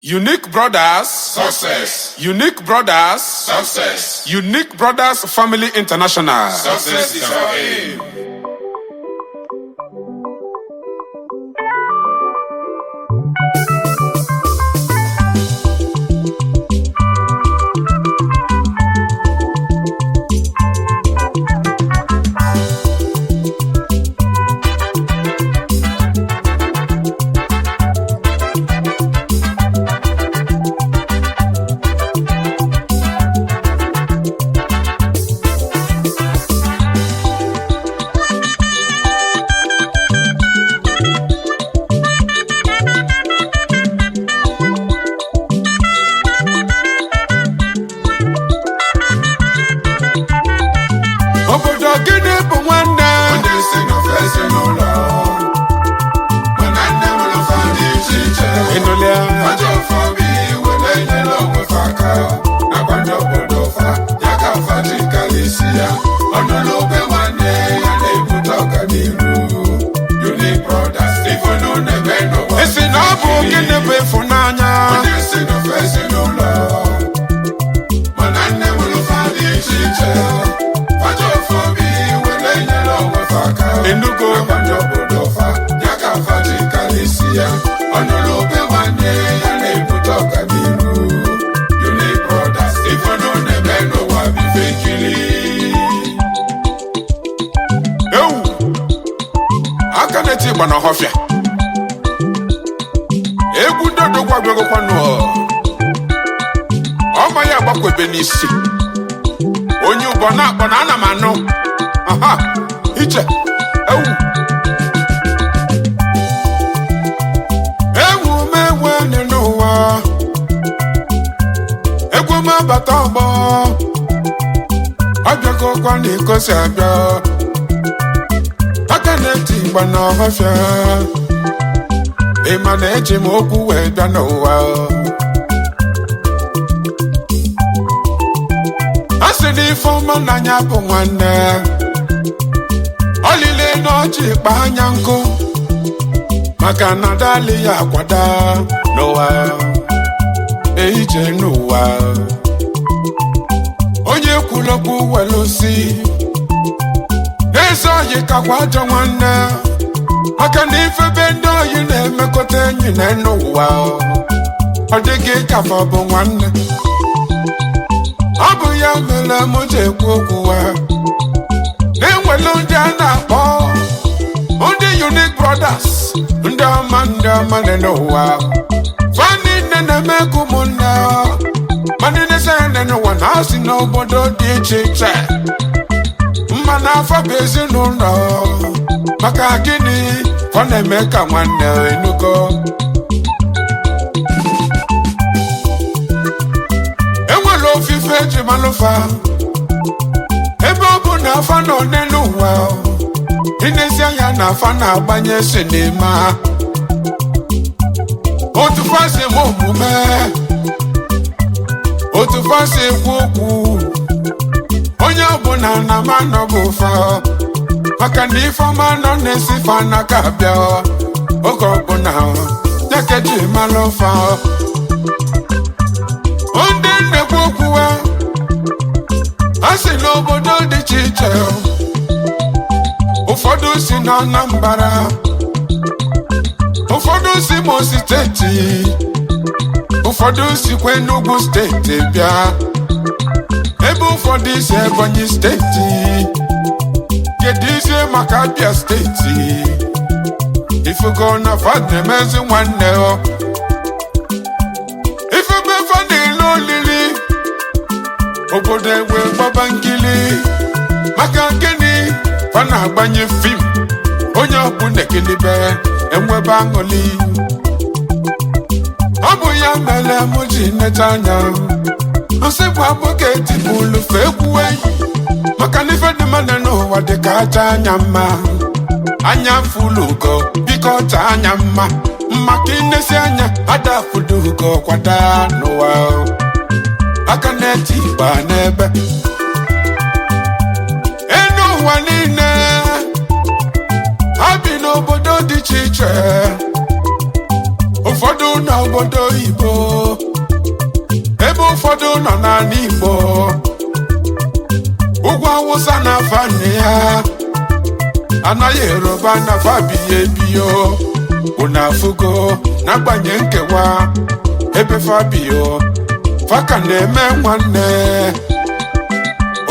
Unique Brothers Success. Unique Brothers Success. Unique Brothers Family International. Success is our aim. Enugu Unique Brothers, if you know never know what we fake. Akanetigba na ohofia. Egwu dodo gwagwego kwanu. Ọma ya gbakwebe n'isi. Onye ụbọ na-akpọ na ana m anụ. Aha, iche. Ewu mewe n'ụwa. Egwu mabata ọgbọ. Abịago kwa n'ikosi abịa. Akanetigba na ohofia. Ịma na eji m okwu wee bịa n'ụwa. Asị n'ife ọma n'anya bụ nwanne. Olile n'ọchị kpa anya nkụ. Maka na dali ya akwada n'ụwa. Eije n'ụwa. Onye kwulokwu welusi. N'eze oyi kakwa ajọ nwanne. Maka na ife be ndị oyi na-emekọta enyi na n'ụwa. Ọ dịghị kafa bụ nwanne. Ọ bụ ya mere m ji ekwu okwu ha. Na-enwelu ndị a na-akpọ ndị Unique Brothers, ndị ọma dị n'ụwa. Fani nne na-eme ka ụmụnne. Ma ndị na-ese nne n'ụwa na-asị n'obodo dị iche iche. Mma n'afọ bụ ezinụlọ. Maka gịnị ọ na-eme ka nwanne Enugu? Enwere ofufe eji malụfa. Ebe ọ bụ na afa nọ n'elu ụwa. Inezi anya na afa na-agbanye sinima. Otu fasi eme omume. Otu fasi ekwu okwu. Onye ọbụla na manọ bụ ụfa. Maka na ife ọma nọ na-esi fa n'aka abịa. Oge ọbụla nyekeji malụfa. Ndị nnekwu okwu ha. A sị n'obodo dị iche iche. Ụfọdụ si na Anambra. Ụfọdụ si Imo steeti. Ụfọdụ sikwa Enugu steeti bịa. Ebe ụfọdụ si Ebonyi steeti. Kedizie maka Abia steeti. Ifugo na fad na-emezi nwanne o. Ifebe fad ile olili. Obodo egwe gbaba nkili. Maka gịnị fa na-agbanye fim. Onye ọbụla ekilibe enwebe aṅụli. Ọ bụ ya mere m ji neta anya. Nsị bụ abụghị etipụlụ fe egwu enyi. Maka na ife dị mmadụ n'ụwa dị ka aja anya mma. Anya fụlụ ugo biko ọcha anya mma. Maka inesi anya ada fụlụ ugo kwada n'ụwa. Akanetigba n'ebe. Enu ụwa niile. Ha bi n'obodo dị iche iche. Ụfọdụ nọ obodo Igbo ebe ụfọdụ nọ n'ala Igbo ugwu Awụsa na fani ya anaghị Yoruba na fabiye biyo unafugo n'agbanye nkewa ebe fabiyo faka na-eme nwanne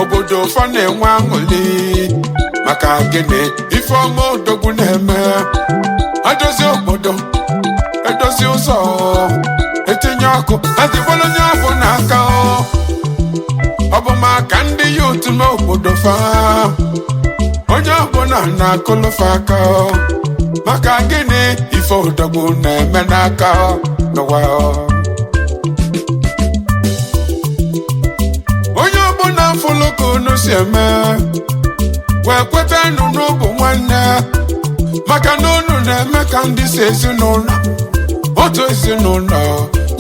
obodo fa na-enwe aṅụli maka gịnị ife ọma odogwu na-eme adozi obodo edozi ụzọ etinye ọkụ adịgbolo onye ọbụ n'aka ọ bụ maka ndị yut n'obodo fa onye ọbụla na-akụlụfa aka maka gịnị ife odogwu na-eme n'aka n'ụwa onye ọbụla fụlụ ka unu si eme wee kweta nụ n'ụbụ nwanne maka na unu na-eme ka ndị si ezinụlọ otu ezinụlọ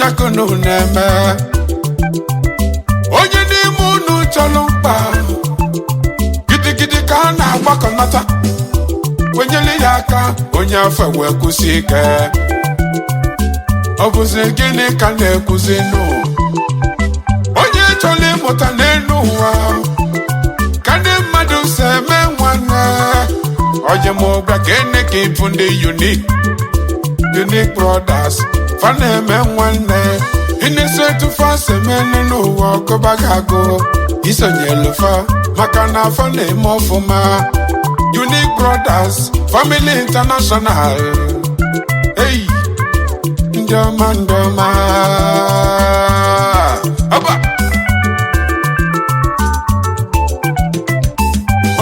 ya ka unu na-eme onye n'ime unu chọrọ mkpa gidigidi ka a na-agbakọnata wenyere ya aka onye afọ wee kwụsị ike ọ bụzi gịnị ka na-ekwuzi nụ onye chọrọ ịmụta n'elu ụwa ka ndị mmadụ si eme nwanne onye ma ọbịa ka ene ka ịbụ ndị unique brothers fa na-eme nwanne ịna-eso etu fa si eme n'ụwa ọkụba ga-agụ isonyelu fa maka na fa na-eme ọfụma unique brothers family international hey ndị ọma aba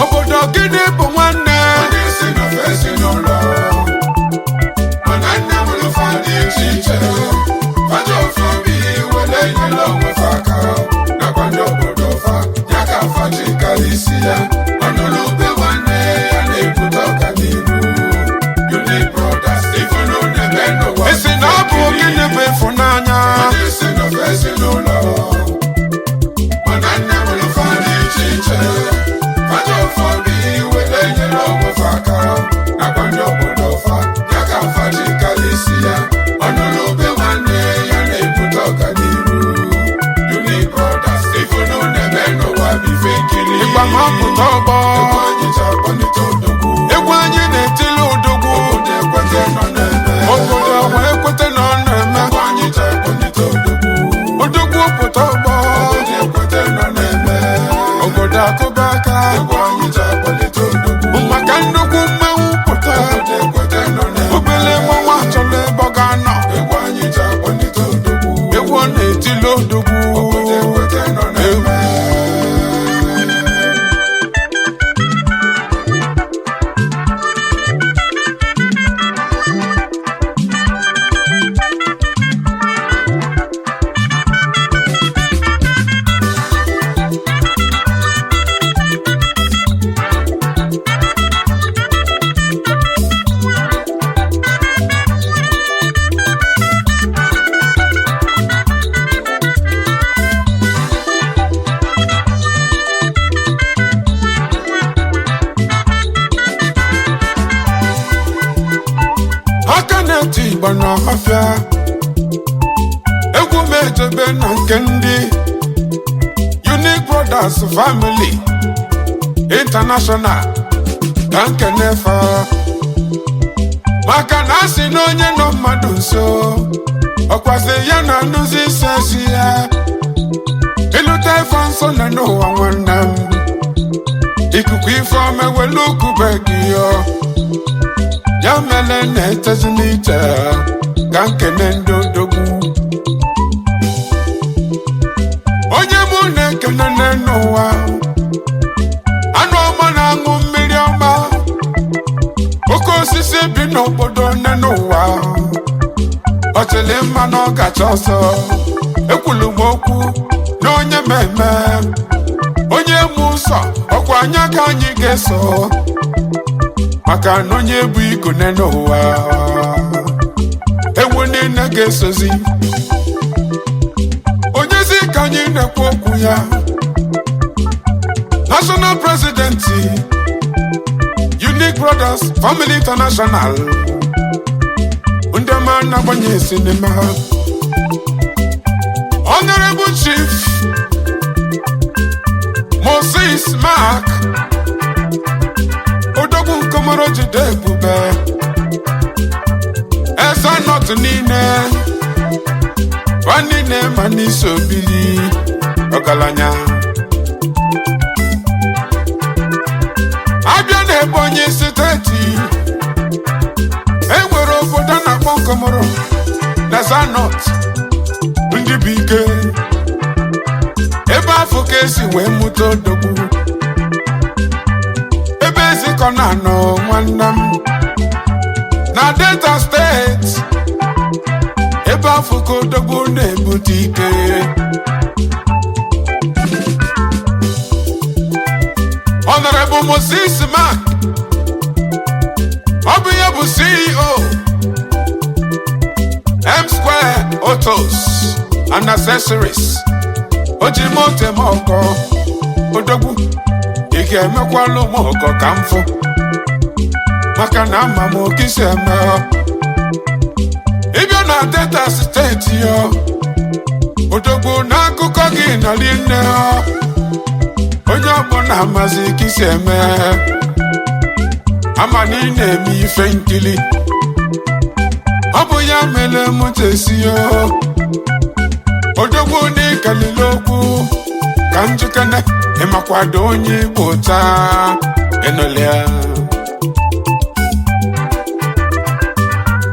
obodo gịnị bụ nwanne si na fesi n'ụlọ mana nne mụrụ fa dị iche iche faja ofe obi wele nyere onwe fa aka nakwa ndị obodo fa ya ka fa ji karịsị ya ọnụrụ ube nwanne ya na-ebute ọganihu unique brothers ifunu na-eme n'ụwa esi na ọ bụ gịnị bụ ịfụnanya si na fesi n'ụlọ mana nne mụrụ fa dị iche iche faja ofe obi wele nyere onwe fa aka nakwa ndị obodo fa ya ka fa ji karịsị ya ọnụrụ ube nwanne ya na-ebute ọganihu unique brothers ifunu na-eme n'ụwa bife nkiri ịgbamapụta ọgbọ egwu anyị na-etili odogwu obodo wee ekwete nọ na-eme odogwu pụta ọgbọ obodo akụba aka maka nnukwu mmanwụ pụta obele mmanwụ achọrọ ebe ọ ga-anọ egwu ọ na-etili odogwu AKANETIGBA na OHOFIA egwu m ejebe na nke ndị unique brothers family international ka nke nefa maka na asị na onye nọ mmadụ nso ọkwazi ya na nduzi isi esi ya ịlụta ife nsọ na n'ụwa nwanne m ikuku ife ọma ewelu ukube gị ya mele na-etezi n'ije ka nkene ndị odogwu onye mụ na-ekene n'ụwa anụ ọma na-aṅụ mmiri ọma oke osisi bi n'obodo nne n'ụwa ọchịlị mma na ọgacha ọsọ ekwulu m okwu na onye mmemme onye mụ ụsọ ọkwa anya ka anyị ga-eso maka na onye bụ iko n'ụwa ewu niile ga-esozi onyezi ka anyị na-ekwu okwu ya national president unique brothers family international ndị ọma na-agbanye sinema. Honorable Chief Moses Mark Odogwu Nkomoro jide ebube esa not nine wanine manisi obili ọgaranya abịa n'Ebonyi steeti enwere obodo na-akpọ Nkomoro na Zanot ndị bụ ike ebe afọ ka esi wee mụta Odogwu ebe ezikọ na anọ nwanne m na Delta steeti ebe afọ ka Odogwu na-ebute ike. Honorable Moses Mark ọ bụ ya bụ CEO M Square Autos and Accessories oji moto eme ọkọ Odogwu ị ga-emekwala ụmụ ọkọ ka mfụ maka na ama m oke isi eme ịbịa na Delta steeti yo Odogwu n'akụkọ gị nọrị nne onye ọbụla amazi ka isi eme ama na ị na-eme ife nkili ọ bụ ya mere m tesi yo Odogwu n'ikalili okwu ka njikene ịmakwado onye Igbo taa enolia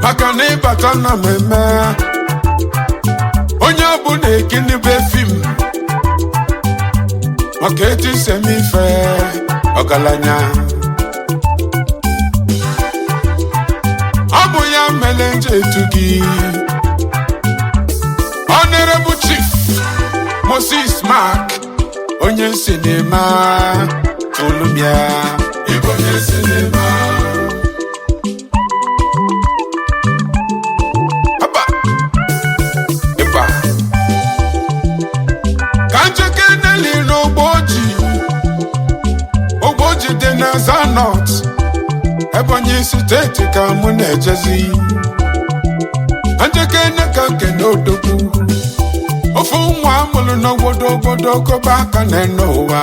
maka na ịbata na mmemme onye ọbụla ekinibe fim maka etu isi eme ife ọgaranya ọ bụ ya mere nje etu gị Honorable Chief Moses Mark onye sinema Olumia onye sinema Aba Eba Kanjeke Nelly n'Ogboji dị na Zanot Ebonyi steeti ka mụ na-ejezi Kanjeke neka kene Odogwu ofu nwa amụrụ n'obodo koba aka n'enu ụwa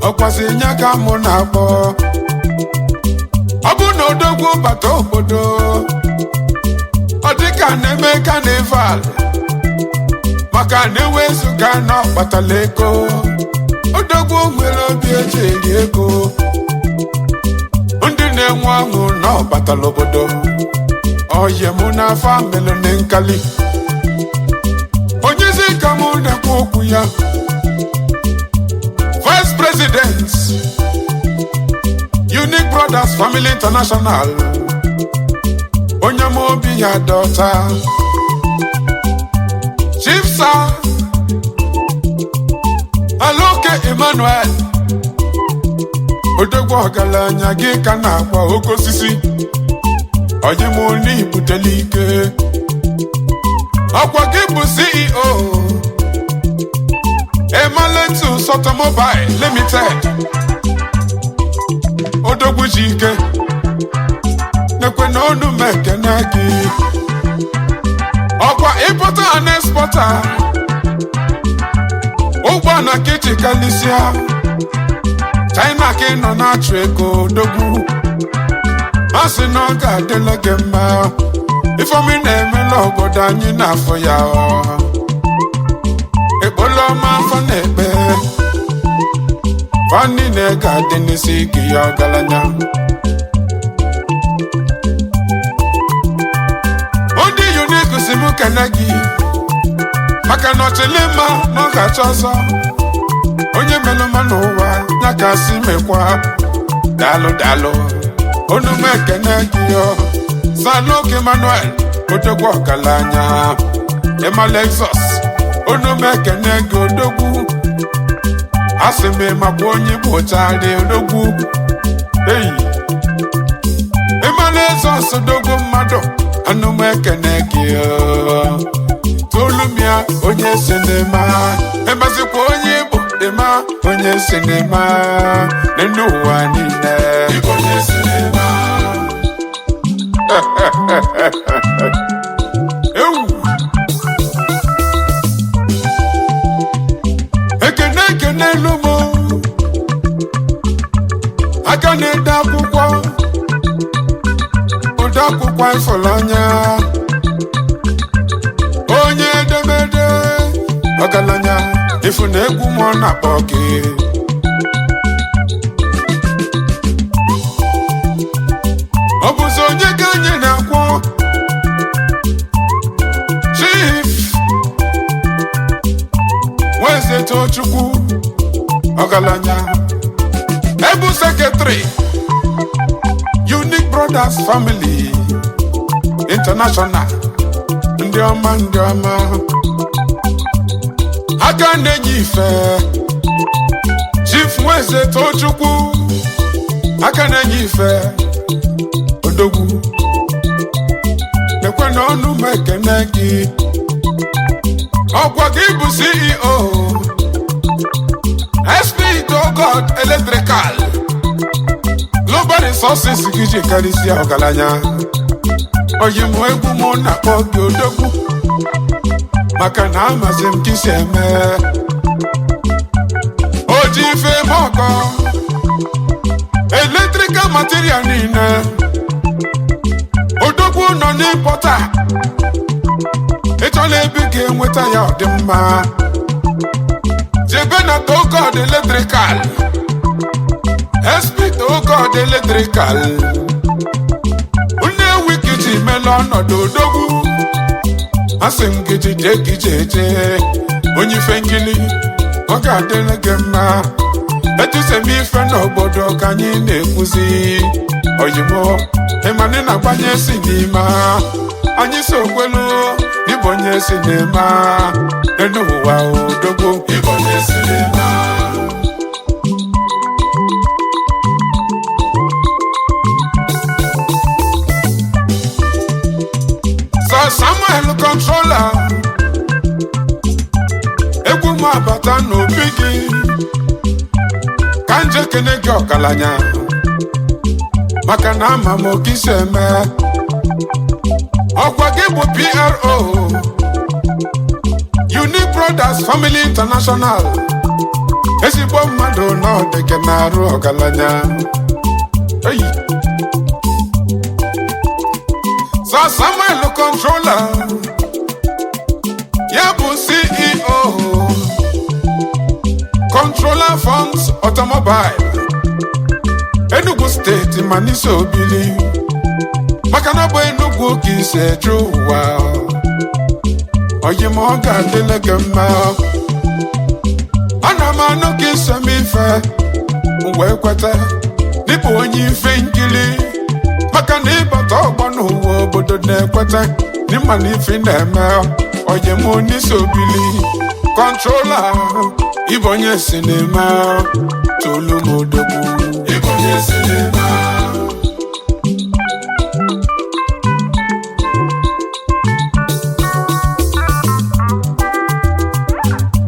ọkwasị nye ka mụ na-akpọ ọ bụ na Odogwu bata obodo ọ dịka na-eme carnival maka na-ewezuga na ọkpatala ego Odogwu nwere obi eji eri ego ndị na-enwe ọṅụ na ọbatala obodo oye mụ n'afọ amelu na nkali onyezi ka mụ na-ekwu okwu ya Vice President Unique Brothers Family International onye m obi ya dọta Chief Sir Aloke Emmanuel Odogwu ọgaranya gị ka na-akwa oke osisi onye m onye ibutele ike ọkwa gị bụ CEO Emaletus Automobile Limited Odogwu ji ike nekwe na ọnụ m ekene gị ọkwa importer and exporter ụgbọ na kịchị kalisia China ka ị nọ na-achụ ego Odogwu masị na ọ ga-adịla gị mma ifeomi na-emela obodo anyị n'afọ ya ekpolo ọma afọ na-ekpe fani na-ega adị n'isi gị ya ọgaranya ndị Unique si m kene gị maka na ọchịlịmma na ọ ga-achọ ọzọ onye melụma n'ụwa ya ka si mekwa daalụ onu m ekene gị Aloke Emmanuel Odogwu ọgaranya Emalexus onu m ekene gị Odogwu asị m makwa onye Igbo chari Odogwu Emalexus Odogwu mmadụ anụ m ekene gị Olumia onye sinema emezikwa onye Igbo dịma onye sinema n'ụwa niile onye sinema Ewu. Ekene lumo. Aka na-ede akwụkwọ. Ode akwụkwọ ịfụlanya. Onye edemede. Ọgaranya ifu na egwu mụ na-akpọ gị. Ọ bụzi onye ka anyị na-akwụ. Chief Weze Tochukwu Ọgaranya Ebu Secretary Unique Brothers Family International ndị ọma aka na-enye ife. Chief Weze Tochukwu aka na-enye ife odogwu nekwe n'ọnụ m ekene gị. Ọkwa gị bụ CEO SP God Electrical Global Resources gị ji karịsịa ọgaranya. Oyi m egwu mụ na-akpọ gị odogwu maka na amasị m ka isi eme. O ji ife m ọkọ electrical material niile. Odogwu nọ n'ịmpọta. Ịchọla ebe ga-enweta ya ọ dị mma. Jebe na God Electrical SP God Electrical onye wikiji mela ọnọdụ odogwu. Asị m gị jide gị jeje onye ife nkili ọ ga-adịrị gị mma. Etusem ife n'obodo ka anyị na-ekwuzi. Oyimo ịmanị na-agbanye si n'ime anyị so kwelu ịbụ onye si n'ime enu ụwa odogwu ịbụ onye si n'ime. So Samuel controller egwu m abata n'obi gị ka nje kene gị ọgaranya maka na ama m oke isi eme. Ọkwa gị bụ PRO Unique Brothers Family International. Ezigbo mmadụ na ọ dị gị na-arụ ọgaranya. So Samuel controller ya bụ CEO Controller Funds Automobile Enugu State Manisa Obili maka na ọ bụ Enugu ka isi eje ụwa. Oyi m ọ ga-adịle gị mma. Ana m anụ ka isi m ife wee kweta dịbụ onye ife nkili maka na ịbata ọgbọ n'ụwa obodo na-ekweta n'ịma na ife na-eme. Oyi m Onisa Obili Controller ịbụ onye si n'ime tolu m odogwu ịbụ onye si n'ime.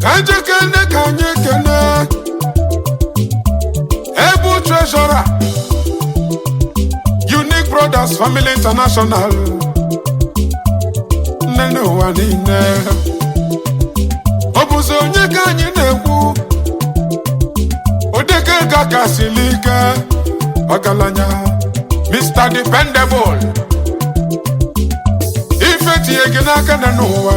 Ka anyị kene Ebu Treasurer Unique Brothers Family International nne n'ụwa niile. Ọ bụzi onye ka anyị na-ekwu odeke ga-akasili ike ọgaranya Mr. Dependable. Ife tinye gị n'aka na n'ụwa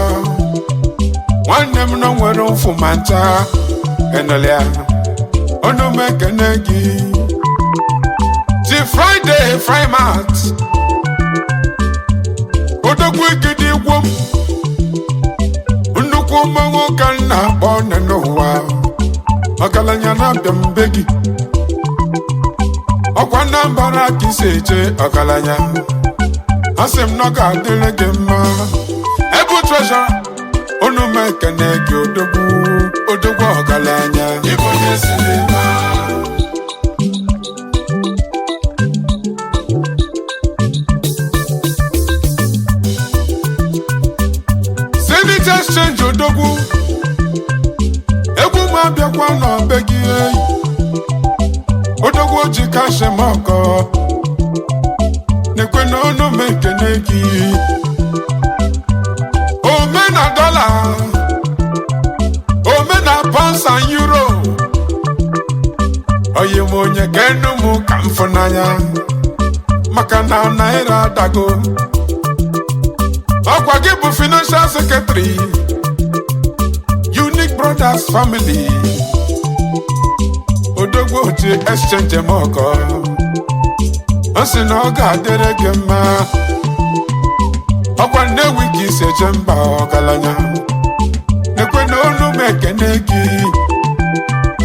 nwanne m nọ nwere mfu ma ncha enelea ọnụ m ekene gị. Ti Friday Frimat odogwu igidi igwo nnukwu mmanwụ ka m na-akpọ nne n'ụwa ọgaranya na-abịa mbe gị. Ọkwa Anambra ka isi eje ọgaranya. Asị m na ọ ga-adịrị gị mma. Ebu Treasurer unu m ekene gị odogwu ọgaranya ịbụ onye si n'ime. Senate Exchange odogwu egwu m abịakwa n'ọbe gị eyi odogwu ji kashi m ọkọ nekwe na ọnụ m keneki omena dollar omena pounds and euro oye monye kenu mu kamfunanya makana naira dago okwa gibu financial secretary Unique Brothers Family odogwo oti exchange moko osi na oga derege ma okwa ne wiki se jemba ogalanya nekwe no onu mekene gi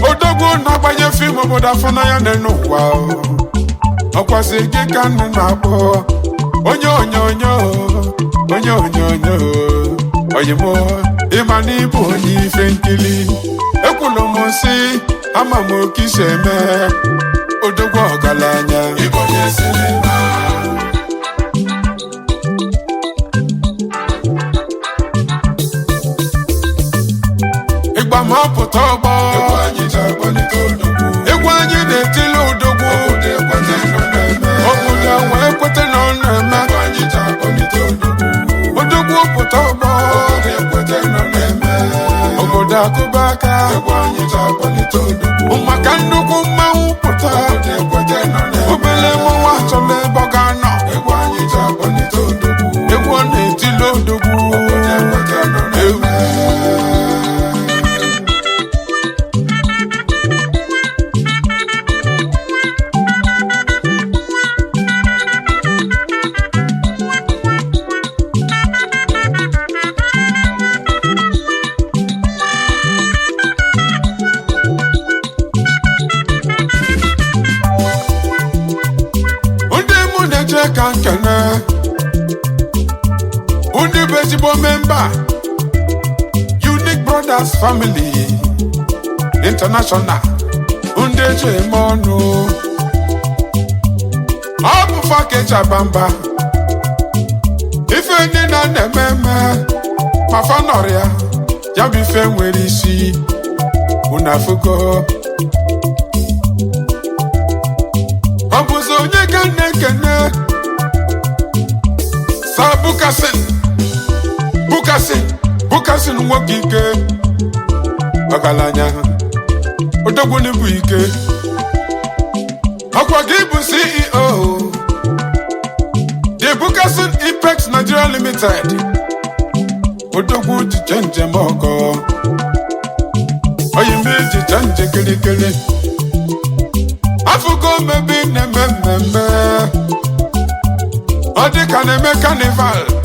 odogwo na gbanye film oboda funa ya nenu wa okwa se gi kan na po onyo oyimo imani bu onyi fenkili ekwulomosi amamo kiseme odogwo ogalanya ibonye sinema igba ma puto ogbo egwanyi jaboni todogwo egwanyi netile odogwo obuda we kwete no neme egwanyi jaboni todogwo odogwo puto ogbo kwete no neme oboda kubaka egwanyi jaboni todogwo umaka nnukwu mmanwụ pụta obele mmanwụ achọla ebe ọ ga-anọ egwanyi jaboni todogwo egwu ọ na-etile odogwu kankene undi bejibo member Unique Brothers Family International undi jemonu obu fakeja bamba ife ni na nememe mafanoria ya bife nwere isi unafugo obuzo onye kene Bukasin nwoke ike ọgaranya odogwu n'ibu ike ọkwa gị bụ CEO The Bukasin Ipex Nigeria Limited odogwu jiche njem ọgọ oyime jiche nje kirikiri afụgo mebi na-eme mmemme ọ dịka na-eme carnival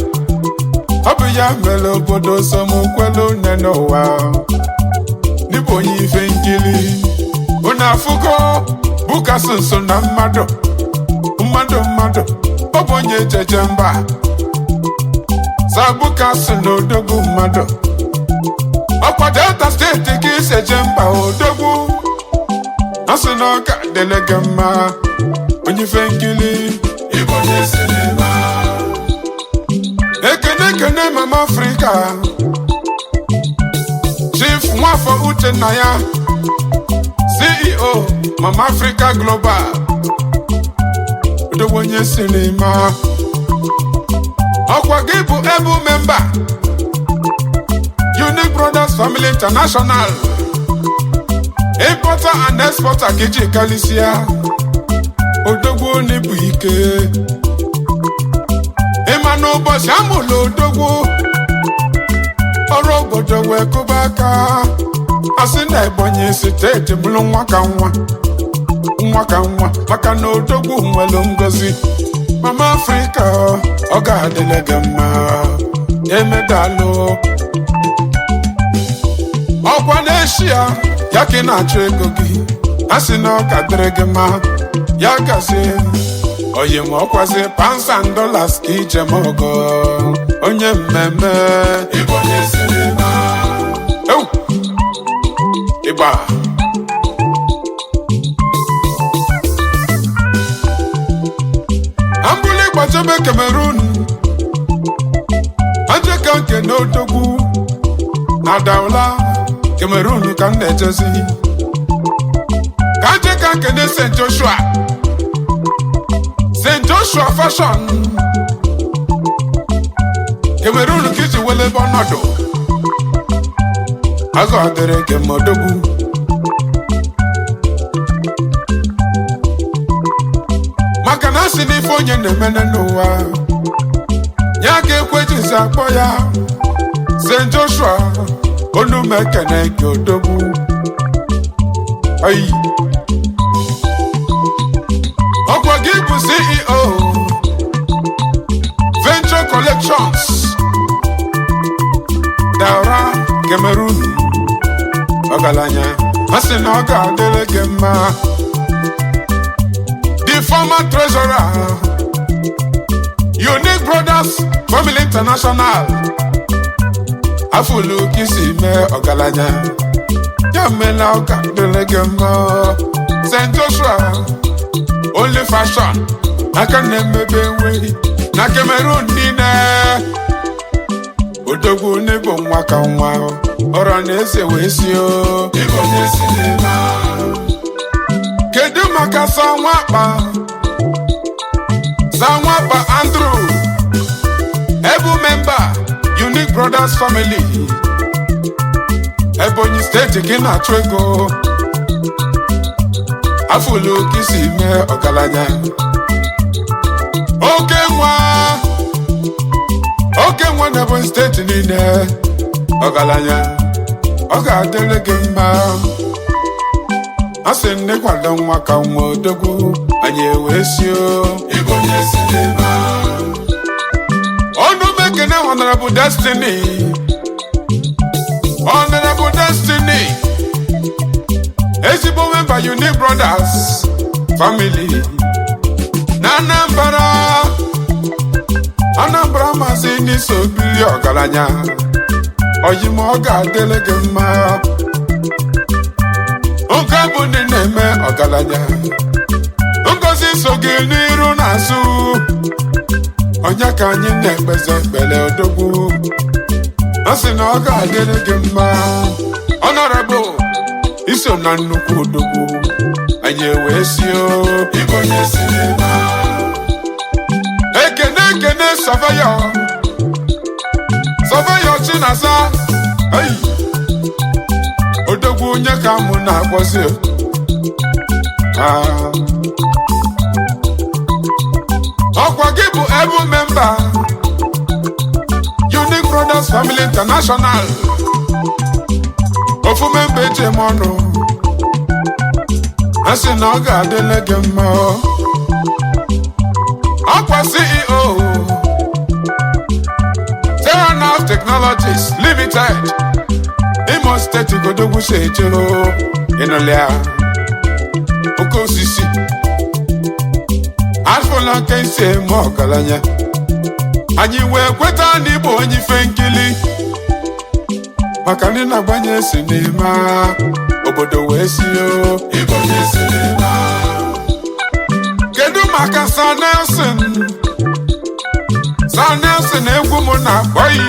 ọ bụ ya mere obodo somokwelu nne n'ụwa n'ịbụ onye ife nkiri unu afụgo Bukasin so na mmadụ ọ bụ onye ejeje mba sa Bukasin na odogwu mmadụ ọkwa Delta steeti ka iseje mba odogwu asị na ọ ga-adịle gị mma onye ife nkiri ịbụ onye sinema ekene mama Africa Chief Nwafọ Uchenna ya CEO Mama Africa Global odogwu onye sinema ọkwa gị bụ ebu member Unique Brothers Family International importer and exporter kiji kalisia odogwu n'ibu ike ịma n'ụbọchị amụlụ odogwu ọrụ obodo wee kụba aka asị na Ebonyi steeti bụrụ nwa ka nwa maka na odogwu nwere ngozi Mama Africa ọ ga-adịle gị mma emedalụ ọkwa n'Eshia ya ka ị na-achọ ego gị asị na ọ ka dịrị gị mma ya gazie oyi ma ọkwazi pounds and dollars ka ije m ọgọ onye mmemme ịbụ onye sinema ịgba ambụli gbachebe Cameroon ajeka nke n'odogwu na Daula Cameroon ka m na-ejezi ka ajeka nke na St. Joshua Fashion Cameroon kisi wele bonodo Ago adere ke modogu Makana sini fonye nemene noa Nyake kweji sakpo ya Saint Joshua Onu mekene kyodogu Ay Okwa Gibu CEO Venture Collections Daura Cameroon Ogalanya Asina Oga Adele Gema The former treasurer Unique Brothers Family International Afulu Kisime Ogalanya Yamela Oga Adele Gema Saint Joshua Only fashion Akanemebe way Na Cameroon nine Odogwu nebo mwaka nwa Ora na-ese wesio Ibo na-esinema Kedu maka Sanwapa Andrew Ebu member Unique Brothers Family Ebonyi State Kina Twego Afulu Kisime Ogalanya Oke nwa Ebonyi State niile Ogalanya Oga adele gema Ase nne kwado nwa ka nwa odogwu Anyị ewesio Igbo nyesinema Onu mekene Honorable Destiny Ezigbo member Unique Brothers Family Na Anambra masị n'iso bili Ogalanya Oyimo Oga adele gema Oga bụ ndị na-eme Ogalanya Ngozi so gị n'iru n'azụ Onye ka anyị na-ekpeze ekpele odogwu Asị na Oga adele gema Honorable Iso na nnukwu odogwu Anyị ewesio Igbo nyesinema Ekene Surveyor Chinasa Hey Odogwu onye ka mụ na-akpọzi Ọkwa gị bụ Ebu member Unique Brothers Family International Ofu member ejem ọnụ Asị na ọ ga-adịle gị mma Ọkwa CEO Terranal Technologies Limited Imo State Godogwu Shejero Inolia Oke osisi Afọla nke ise mụ Ogalanya Anyị wee kweta na Igbo onye ife nkili Maka ndị na-agbanye sinima Obodo wee sio Igbo onye sinima Kedu maka Sir Nelson egwu mụ na-akpọghị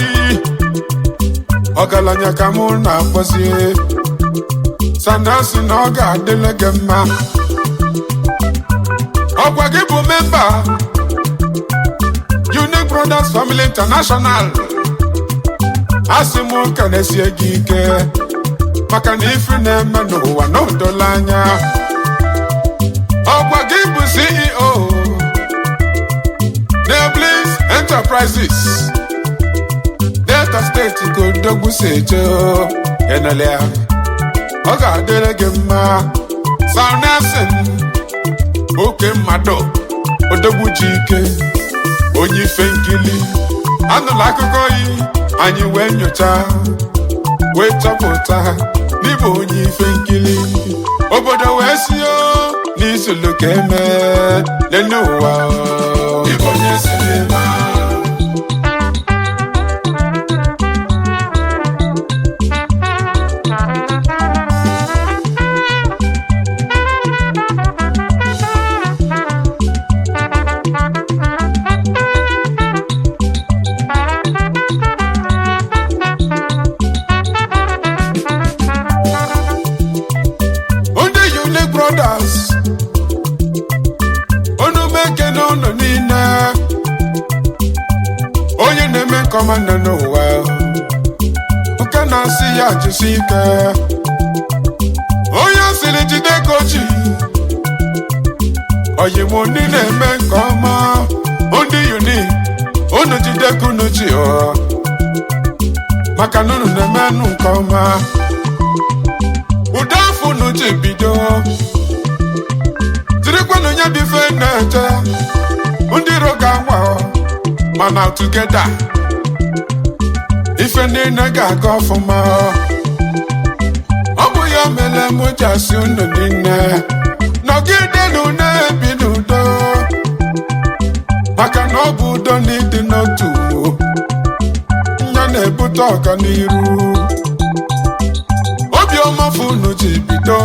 Ogalanya ka mụ na-akpọzie Sir Nelson na ọ ga-adịle gị mma Ọkwa gị bụ member Unique Brothers Family International Asị mụ kenesie gị ike Maka na ife na-eme n'ụwa n'odola anya Ọkwa gị bụ CEO Neblis Enterprises Delta State Godogwu Sejo Enolia Ọ ga-adịrị gị mma Sir Nelson Oke mmadụ Odogwu ji ike Onye ife nkili Anụla akụkọ yi Anyị wee nyocha Wee chọpụta N'ịbụ onye ife nkili Obodo wee sio N'isulu ka eme N'elu ụwa Igbo nyesinema Brothers Onu meke n'ụlọ niile nkọma nne n'ụwa nke na-asị ya jisi ike onye asịrị jide kochi oyimo ndị na-eme nke ọma ndị unik unu jide kunuchi maka na unu na-eme nke ọma ụda afọ unu ji bido jirikwanụ nye bife na-eje ndị iro ga-agwa mana tugeda ife niile ga-aga ọfụma ọ bụ ya mere m ji asị unu niile nọgidenụ na-ebi n'udo maka na ọ bụ udo na ịdị n'otu ya na-ebute ọganiru obiọma fụ unu ji bido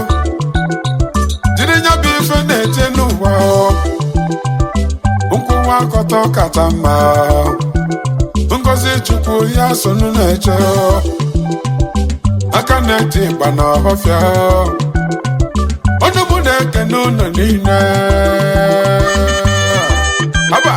jiri nya bụ ife na-eje n'ụwa nkwụwa akọta ọkata mma ngozi chukwu ya sonu na-eche aka na-eti ịgba na ọhọfịa ọnụ mụ na-ekene unu niile aba